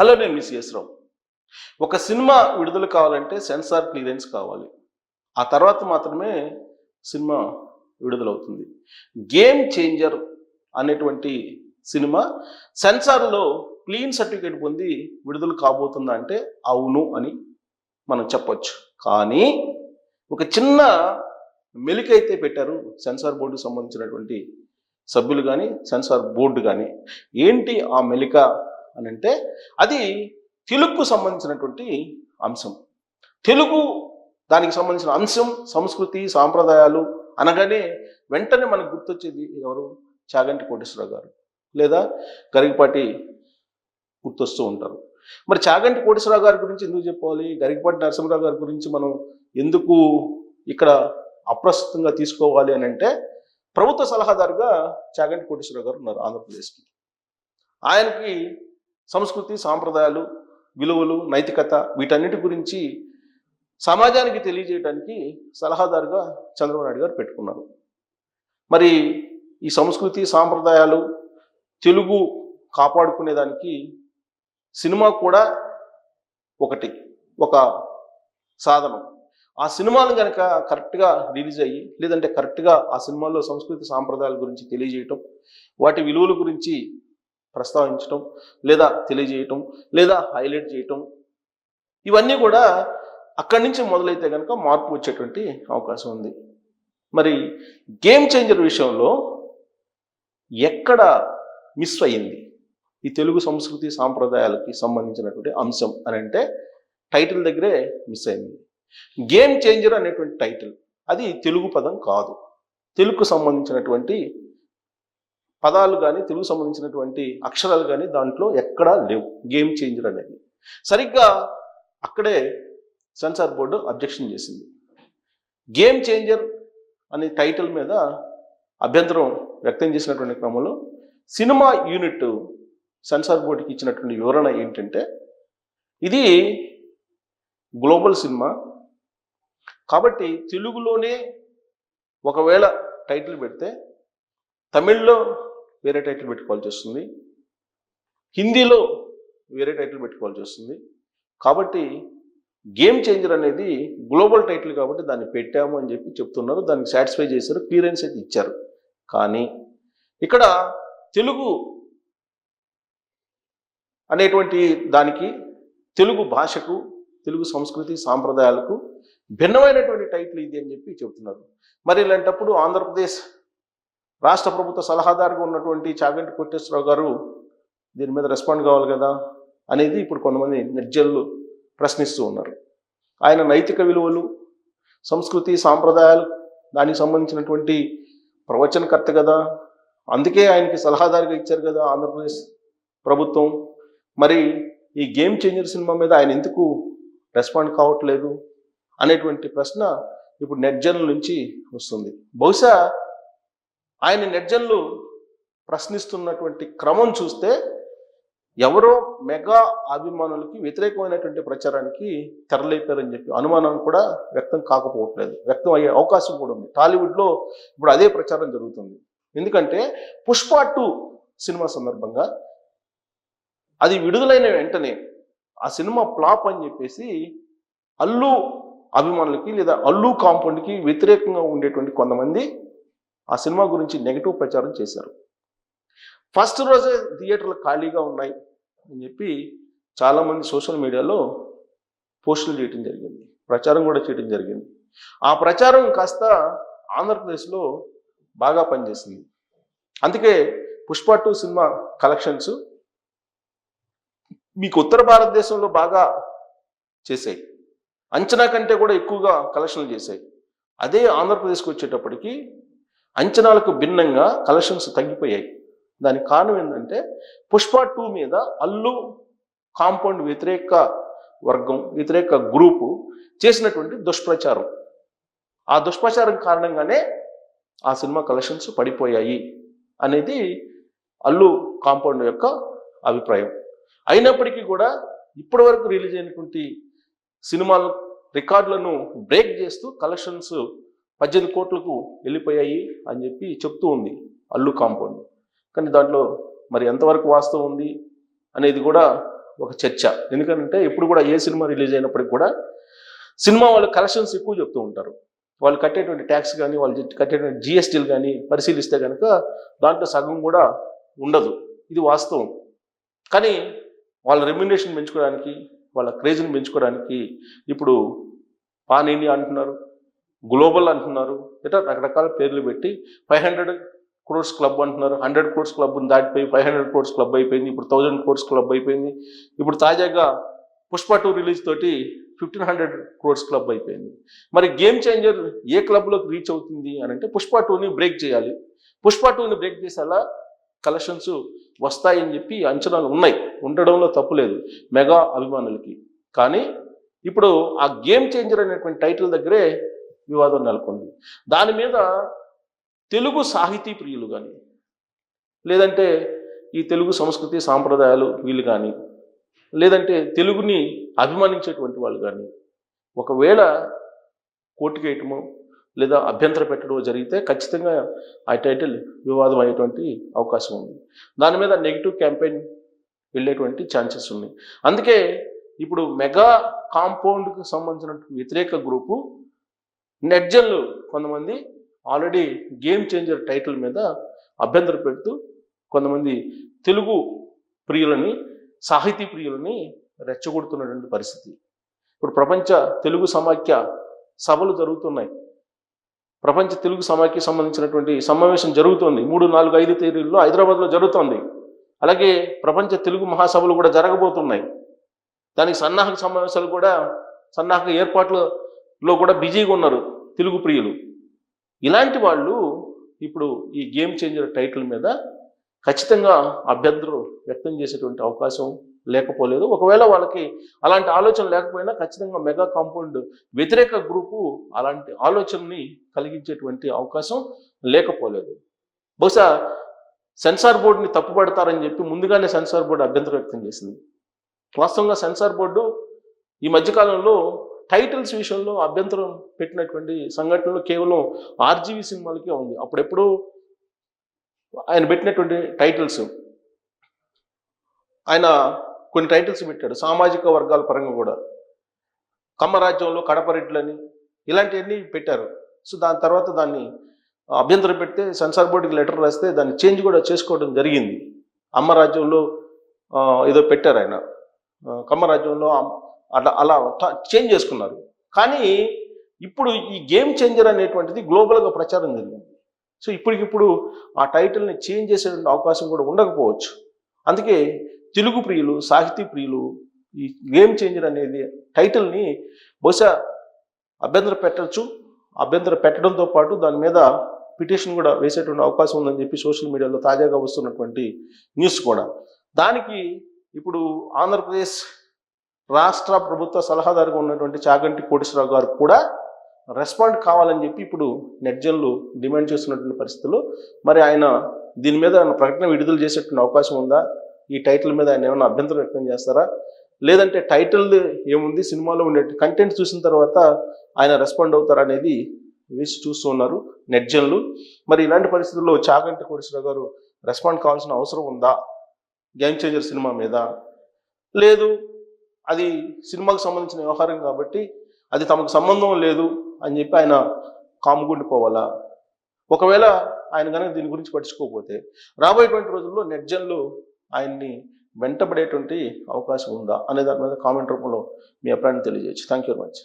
Hello, నేను miss రావు. ఒక cinema విడుదల కావాలంటే సెన్సార్ క్లియరెన్స్ కావాలి. ఆ తర్వాత మాత్రమే సినిమా విడుదలవుతుంది. గేమ్ చేంజర్ అనేటువంటి సినిమా సెన్సార్లో క్లీన్ సర్టిఫికేట్ పొంది విడుదల కాబోతుందా అంటే అవును అని మనం చెప్పొచ్చు. కానీ ఒక చిన్న మెలికైతే పెట్టారు సెన్సార్ బోర్డుకు సంబంధించినటువంటి సభ్యులు కానీ సెన్సార్ బోర్డు కానీ. ఏంటి ఆ మెలిక అని అంటే, అది తెలుగుకు సంబంధించినటువంటి అంశం. తెలుగు దానికి సంబంధించిన అంశం, సంస్కృతి, సాంప్రదాయాలు అనగానే వెంటనే మనకు గుర్తొచ్చేది ఎవరు? చాగంటి కోటేశ్వరరావు గారు లేదా గరికపాటి గుర్తొస్తూ ఉంటారు. మరి చాగంటి కోటేశ్వరరావు గారి గురించి ఎందుకు చెప్పాలి, గరికపాటి నరసింహరావు గారి గురించి మనం ఎందుకు ఇక్కడ అప్రస్తుతంగా తీసుకోవాలి అని అంటే, ప్రభుత్వ సలహాదారుగా చాగంటి కోటేశ్వరరావు గారు ఉన్నారు ఆంధ్రప్రదేశ్కి. ఆయనకి సంస్కృతి, సాంప్రదాయాలు, విలువలు, నైతికత వీటన్నిటి గురించి సమాజానికి తెలియజేయడానికి సలహాదారుగా చంద్రబాబు నాయుడు గారు పెట్టుకున్నారు. మరి ఈ సంస్కృతి, సాంప్రదాయాలు, తెలుగు కాపాడుకునేదానికి సినిమా కూడా ఒక సాధనం. ఆ సినిమాలు కనుక కరెక్ట్గా రిలీజ్ అయ్యి, లేదంటే కరెక్ట్గా ఆ సినిమాల్లో సంస్కృతి సాంప్రదాయాల గురించి తెలియజేయటం, వాటి విలువల గురించి ప్రస్తావించటం, లేదా తెలియజేయటం, లేదా హైలైట్ చేయటం, ఇవన్నీ కూడా అక్కడి నుంచి మొదలైతే కనుక మార్పు వచ్చేటువంటి అవకాశం ఉంది. మరి గేమ్ చేంజర్ విషయంలో ఎక్కడ మిస్ అయ్యింది ఈ తెలుగు సంస్కృతి సాంప్రదాయాలకి సంబంధించినటువంటి అంశం అని అంటే, టైటిల్ దగ్గరే మిస్ అయింది. గేమ్ చేంజర్ అనేటువంటి టైటిల్ అది తెలుగు పదం కాదు. తెలుగుకు సంబంధించినటువంటి పదాలు కానీ, తెలుగు సంబంధించినటువంటి అక్షరాలు కానీ దాంట్లో ఎక్కడా లేవు. గేమ్ చేంజర్ అనేది సరిగ్గా అక్కడే సెన్సార్ బోర్డు అబ్జెక్షన్ చేసింది. గేమ్ చేంజర్ అనే టైటిల్ మీద అభ్యంతరం వ్యక్తం చేసినటువంటి క్రమంలో సినిమా యూనిట్ సెన్సార్ బోర్డుకి ఇచ్చినటువంటి వివరణ ఏంటంటే, ఇది గ్లోబల్ సినిమా కాబట్టి తెలుగులోనే ఒకవేళ టైటిల్ పెడితే తమిళ్లో వేరే టైటిల్ పెట్టుకోవాల్సి వస్తుంది, హిందీలో వేరే టైటిల్ పెట్టుకోవాల్సి వస్తుంది. కాబట్టి గేమ్ చేంజర్ అనేది గ్లోబల్ టైటిల్ కాబట్టి దాన్ని పెట్టాము అని చెప్పి చెప్తున్నారు. దానికి సాటిస్ఫై చేశారు, క్లియరెన్స్ అయితే ఇచ్చారు. కానీ ఇక్కడ తెలుగు అనేటువంటి దానికి, తెలుగు భాషకు, తెలుగు సంస్కృతి సాంప్రదాయాలకు భిన్నమైనటువంటి టైటిల్ ఇది అని చెప్పి చెబుతున్నారు. మరి ఇలాంటప్పుడు ఆంధ్రప్రదేశ్ రాష్ట్ర ప్రభుత్వ సలహాదారుగా ఉన్నటువంటి చాగంటి కోటేశ్వరరావు గారు దీని మీద రెస్పాండ్ కావాలి కదా అనేది ఇప్పుడు కొంతమంది నెట్జన్లు ప్రశ్నిస్తూ ఉన్నారు. ఆయన నైతిక విలువలు, సంస్కృతి సాంప్రదాయాలు దానికి సంబంధించినటువంటి ప్రవచనకర్త కదా, అందుకే ఆయనకి సలహాదారుగా ఇచ్చారు కదా ఆంధ్రప్రదేశ్ ప్రభుత్వం. మరి ఈ గేమ్ చేంజర్ సినిమా మీద ఆయన ఎందుకు రెస్పాండ్ కావట్లేదు అనేటువంటి ప్రశ్న ఇప్పుడు నెట్జన్ల నుంచి వస్తుంది. బహుశా ఆయన నెట్జన్లు ప్రశ్నిస్తున్నటువంటి క్రమం చూస్తే ఎవరో మెగా అభిమానులకి వ్యతిరేకమైనటువంటి ప్రచారానికి తెరలేపారని చెప్పి అనుమానం కూడా వ్యక్తం కాకపోవట్లేదు, వ్యక్తం అయ్యే అవకాశం కూడా ఉంది. టాలీవుడ్లో ఇప్పుడు అదే ప్రచారం జరుగుతుంది. ఎందుకంటే పుష్ప 2 సినిమా సందర్భంగా అది విడుదలైన వెంటనే ఆ సినిమా ఫ్లాప్ అని చెప్పేసి అల్లు అభిమానులకి లేదా అల్లు కాంపౌండ్కి వ్యతిరేకంగా ఉండేటువంటి కొంతమంది ఆ సినిమా గురించి నెగిటివ్ ప్రచారం చేశారు. ఫస్ట్ రోజే థియేటర్లు ఖాళీగా ఉన్నాయి అని చెప్పి చాలామంది సోషల్ మీడియాలో పోస్టులు చేయడం జరిగింది, ప్రచారం కూడా చేయడం జరిగింది. ఆ ప్రచారం కాస్త ఆంధ్రప్రదేశ్లో బాగా పనిచేసింది. అందుకే పుష్ప 2 సినిమా కలెక్షన్స్ మీకు ఉత్తర భారతదేశంలో బాగా చేశాయి, అంచనా కంటే కూడా ఎక్కువగా కలెక్షన్లు చేశాయి. అదే ఆంధ్రప్రదేశ్కి వచ్చేటప్పటికి అంచనాలకు భిన్నంగా కలెక్షన్స్ తగ్గిపోయాయి. దానికి కారణం ఏంటంటే పుష్ప 2 మీద అల్లు కాంపౌండ్ వ్యతిరేక వర్గం, వ్యతిరేక గ్రూపు చేసినటువంటి దుష్ప్రచారం. ఆ దుష్ప్రచారం కారణంగానే ఆ సినిమా కలెక్షన్స్ పడిపోయాయి అనేది అల్లు కాంపౌండ్ యొక్క అభిప్రాయం. అయినప్పటికీ కూడా ఇప్పటి వరకు రిలీజ్ అయినటువంటి సినిమాల రికార్డులను బ్రేక్ చేస్తూ కలెక్షన్స్ 18 కోట్లకు వెళ్ళిపోయాయి అని చెప్పి చెప్తూ ఉంది అల్లు కాంపౌండ్. కానీ దాంట్లో మరి ఎంతవరకు వాస్తవం ఉంది అనేది కూడా ఒక చర్చ. ఎందుకంటే ఎప్పుడు కూడా ఏ సినిమా రిలీజ్ అయినప్పటికి కూడా సినిమా వాళ్ళు కలెక్షన్స్ ఎక్కువ చెప్తూ ఉంటారు. వాళ్ళు కట్టేటువంటి ట్యాక్స్ కానీ, వాళ్ళు కట్టేటువంటి జిఎస్టీలు కానీ పరిశీలిస్తే కనుక దాంట్లో సగం కూడా ఉండదు. ఇది వాస్తవం. కానీ వాళ్ళ రెమ్యునరేషన్ పెంచుకోవడానికి, వాళ్ళ క్రేజ్ని పెంచుకోవడానికి ఇప్పుడు పాన్ ఇండియా అంటున్నారు, గ్లోబల్ అంటున్నారు, ఇట్లా రకరకాల పేర్లు పెట్టి 500 crores క్లబ్ అంటున్నారు. 100 crores క్లబ్ని దాటిపోయి 500 crores క్లబ్ అయిపోయింది. ఇప్పుడు 1000 crores క్లబ్ అయిపోయింది. ఇప్పుడు తాజాగా పుష్ప 2 రిలీజ్ తోటి 1500 crores క్లబ్ అయిపోయింది. మరి గేమ్ చేంజర్ ఏ క్లబ్లోకి రీచ్ అవుతుంది అని అంటే పుష్ప 2ని బ్రేక్ చేయాలి. పుష్ప 2ని బ్రేక్ చేసేలా కలెక్షన్స్ వస్తాయని చెప్పి అంచనాలు ఉన్నాయి, ఉండడంలో తప్పు లేదు మెగా అభిమానులకి. కానీ ఇప్పుడు ఆ గేమ్ చేంజర్ అనేటువంటి టైటిల్ దగ్గరే వివాదం నెలకొంది. దాని మీద తెలుగు సాహితీ ప్రియులు కానీ, లేదంటే ఈ తెలుగు సంస్కృతి సాంప్రదాయాలు వీళ్ళు కానీ, లేదంటే తెలుగుని అభిమానించేటువంటి వాళ్ళు కానీ ఒకవేళ కోర్టుకేయటమో లేదా అభ్యంతర పెట్టడమో జరిగితే ఖచ్చితంగా ఆ టైటిల్ వివాదం అయ్యేటువంటి అవకాశం ఉంది. దాని మీద నెగిటివ్ క్యాంపెయిన్ వెళ్ళేటువంటి ఛాన్సెస్ ఉన్నాయి. అందుకే ఇప్పుడు మెగా కాంపౌండ్కి సంబంధించిన వ్యతిరేక గ్రూపు నెట్జన్లు కొంతమంది ఆల్రెడీ గేమ్ చేంజర్ టైటిల్ మీద అభ్యంతర పెడుతూ కొంతమంది తెలుగు ప్రియులని, సాహితీ ప్రియులని రెచ్చగొడుతున్నటువంటి పరిస్థితి. ఇప్పుడు ప్రపంచ తెలుగు సమాఖ్య సభలు జరుగుతున్నాయి. ప్రపంచ తెలుగు సమాఖ్యకి సంబంధించినటువంటి సమావేశం జరుగుతోంది. 3, 4, 5 తేదీల్లో హైదరాబాద్లో జరుగుతోంది. అలాగే ప్రపంచ తెలుగు మహాసభలు కూడా జరగబోతున్నాయి. దానికి సన్నాహక సమావేశాలు కూడా, సన్నాహక ఏర్పాట్లలో కూడా బిజీగా ఉన్నారు తెలుగు ప్రియులు. ఇలాంటి వాళ్ళు ఇప్పుడు ఈ గేమ్ చేంజర్ టైటిల్ మీద ఖచ్చితంగా అభ్యంతరం వ్యక్తం చేసేటువంటి అవకాశం లేకపోలేదు. ఒకవేళ వాళ్ళకి అలాంటి ఆలోచన లేకపోయినా ఖచ్చితంగా మెగా కాంపౌండ్ వ్యతిరేక గ్రూపు అలాంటి ఆలోచనని కలిగించేటువంటి అవకాశం లేకపోలేదు. బహుశా సెన్సార్ బోర్డుని తప్పుపడతారని చెప్పి ముందుగానే సెన్సార్ బోర్డు అభ్యంతరం వ్యక్తం చేసింది. వాస్తవంగా సెన్సార్ బోర్డు ఈ మధ్యకాలంలో టైటిల్స్ విషయంలో అభ్యంతరం పెట్టినటువంటి సంఘటనలు కేవలం ఆర్జీవీ సినిమాలకే ఉంది. అప్పుడెప్పుడు ఆయన పెట్టినటువంటి టైటిల్స్, ఆయన కొన్ని టైటిల్స్ పెట్టాడు సామాజిక వర్గాల పరంగా కూడా. కమ్మరాజ్యంలో కడపరెడ్లని ఇలాంటివన్నీ పెట్టారు. సో దాని తర్వాత దాన్ని అభ్యంతరం పెడితే సెన్సార్ బోర్డుకి లెటర్ రాస్తే దాన్ని చేంజ్ కూడా చేసుకోవడం జరిగింది. అమ్మరాజ్యంలో ఏదో పెట్టారు ఆయన, కమ్మరాజ్యంలో అలా చేంజ్ చేసుకున్నారు. కానీ ఇప్పుడు ఈ గేమ్ చేంజర్ అనేటువంటిది గ్లోబల్గా ప్రచారం జరిగింది. సో ఇప్పటికిప్పుడు ఆ టైటిల్ని చేంజ్ చేసేటువంటి అవకాశం కూడా ఉండకపోవచ్చు. అందుకే తెలుగు ప్రియులు, సాహితీ ప్రియులు ఈ గేమ్ చేంజర్ అనేది టైటిల్ని బహుశా అభ్యంతర పెట్టచ్చు. అభ్యంతర పెట్టడంతో పాటు దాని మీద పిటిషన్ కూడా వేసేటువంటి అవకాశం ఉందని చెప్పి సోషల్ మీడియాలో తాజాగా వస్తున్నటువంటి న్యూస్ కూడా. దానికి ఇప్పుడు ఆంధ్రప్రదేశ్ రాష్ట్ర ప్రభుత్వ సలహాదారుగా ఉన్నటువంటి చాగంటి కోటేశ్వరరావు గారు కూడా రెస్పాండ్ కావాలని చెప్పి ఇప్పుడు నెట్జన్లు డిమాండ్ చేస్తున్నటువంటి పరిస్థితుల్లో మరి ఆయన దీని మీద ప్రకటన విడుదల చేసేటువంటి అవకాశం ఉందా? ఈ టైటిల్ మీద ఆయన ఏమైనా అభ్యంతరం వ్యక్తం చేస్తారా? లేదంటే టైటిల్ ఏముంది, సినిమాలో ఉండే కంటెంట్ చూసిన తర్వాత ఆయన రెస్పాండ్ అవుతారా అనేది వేసి చూస్తూ ఉన్నారు నెట్జన్లు. మరి ఇలాంటి పరిస్థితుల్లో చాగంటి కోటేశ్వరరావు గారు రెస్పాండ్ కావాల్సిన అవసరం ఉందా గేమ్ చేంజర్ సినిమా మీద? లేదు, అది సినిమాకు సంబంధించిన వ్యవహారం కాబట్టి అది తమకు సంబంధం లేదు అని చెప్పి ఆయన కాముగుండిపోవాలా? ఒకవేళ ఆయన కనుక దీని గురించి పట్టించుకోకపోతే రాబోయేటువంటి రోజుల్లో నెట్జన్లు ఆయన్ని వెంటబడేటువంటి అవకాశం ఉందా అనే దాని మీద కామెంట్ రూపంలో మీ అభిప్రాయాన్ని తెలియజేయచ్చు. Thank you very much.